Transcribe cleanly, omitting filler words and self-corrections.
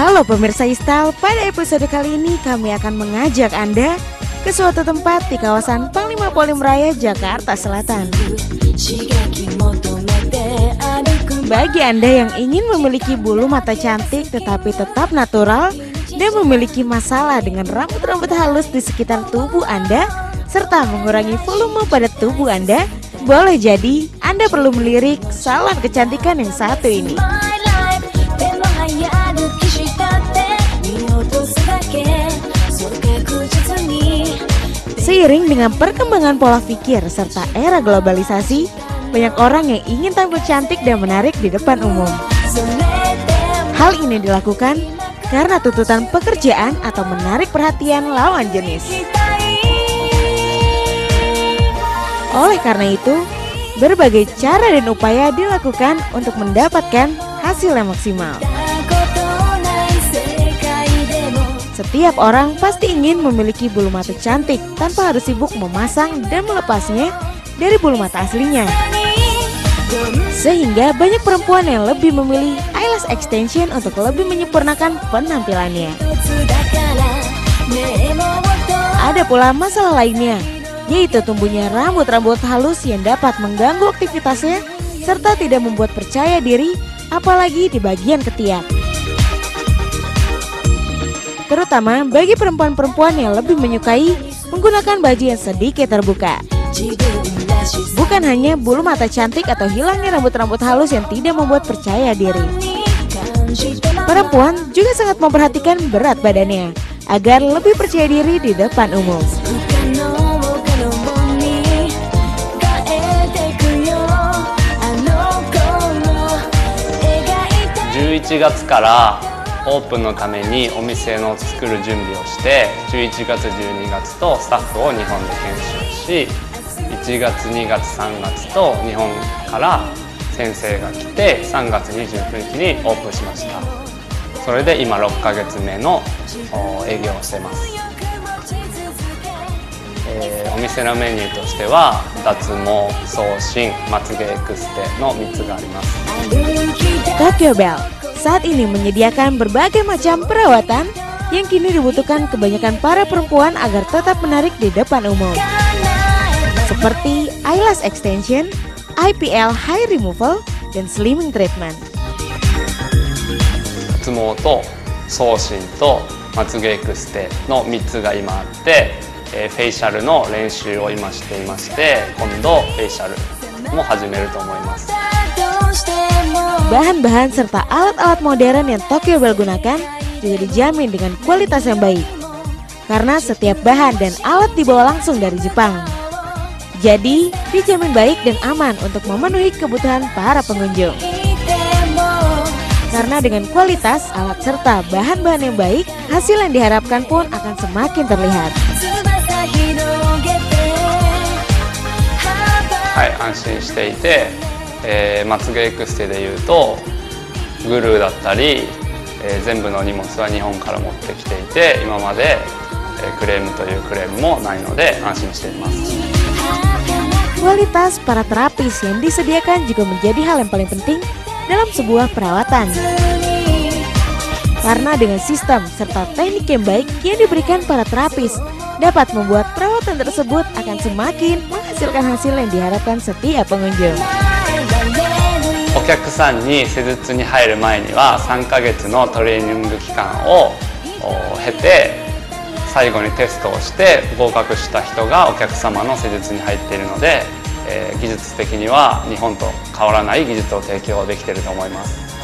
Halo pemirsa Istal, pada episode kali ini kami akan mengajak Anda ke suatu tempat di kawasan Panglima Polim Raya, Jakarta Selatan. Bagi Anda yang ingin memiliki bulu mata cantik tetapi tetap natural dan memiliki masalah dengan rambut-rambut halus di sekitar tubuh Anda serta mengurangi volume pada tubuh Anda, boleh jadi Anda perlu melirik salon kecantikan yang satu ini. Seiring dengan perkembangan pola pikir serta era globalisasi, banyak orang yang ingin tampil cantik dan menarik di depan umum. Hal ini dilakukan karena tuntutan pekerjaan atau menarik perhatian lawan jenis. Oleh karena itu, berbagai cara dan upaya dilakukan untuk mendapatkan hasil yang maksimal. Setiap orang pasti ingin memiliki bulu mata cantik tanpa harus sibuk memasang dan melepasnya dari bulu mata aslinya. Sehingga banyak perempuan yang lebih memilih eyelash extension untuk lebih menyempurnakan penampilannya. Ada pula masalah lainnya, yaitu tumbuhnya rambut-rambut halus yang dapat mengganggu aktivitasnya serta tidak membuat percaya diri, apalagi di bagian ketiak. Terutama bagi perempuan-perempuan yang lebih menyukai menggunakan baju yang sedikit terbuka. Bukan hanya bulu mata cantik atau hilangnya rambut-rambut halus yang tidak membuat percaya diri. Perempuan juga sangat memperhatikan berat badannya agar lebih percaya diri di depan umum. 11月からオープンのためにお店の作る準備をして11月12月とスタッフを日本で研修し1月2月3月と日本から先生が来て3月29日にオープンしました。それで今6ヶ月目の営業をしています。お店のメニューとしては脱毛、送信、まつげエクステの3つがあります。 Tokyo Bell saat ini menyediakan berbagai macam perawatan yang kini dibutuhkan kebanyakan para perempuan agar tetap menarik di depan umum. Seperti eyelash extension, IPL hair removal, dan slimming treatment. 脱毛と送信とまつげエクステの3つが今あって、フェイシャルの練習を今していまして、今度フェイシャルも始めると思います。 Bahan-bahan serta alat-alat modern yang Tokyo Bell gunakan juga dijamin dengan kualitas yang baik. Karena setiap bahan dan alat dibawa langsung dari Jepang. Jadi, dijamin baik dan aman untuk memenuhi kebutuhan para pengunjung. Karena dengan kualitas, alat serta bahan-bahan yang baik, hasil yang diharapkan pun akan semakin terlihat. はい、安心していて、まつげエクステでいうとグルーだったり、全部の荷物は日本から持ってきていて今まで、クレームというクレームもないので安心しています。 Kualitas para terapis yang disediakan juga menjadi hal yang paling penting dalam sebuah perawatan. Karena dengan sistem serta teknik yang baik yang diberikan para terapis dapat membuat perawatan tersebut akan semakin menghasilkan hasil yang diharapkan setiap pengunjung. お客さんに施術に入る前には3ヶ月のトレーニング期間を経て最後にテストをして合格した人がお客様の施術に入っているので、技術的には日本と変わらない技術を提供できていると思います。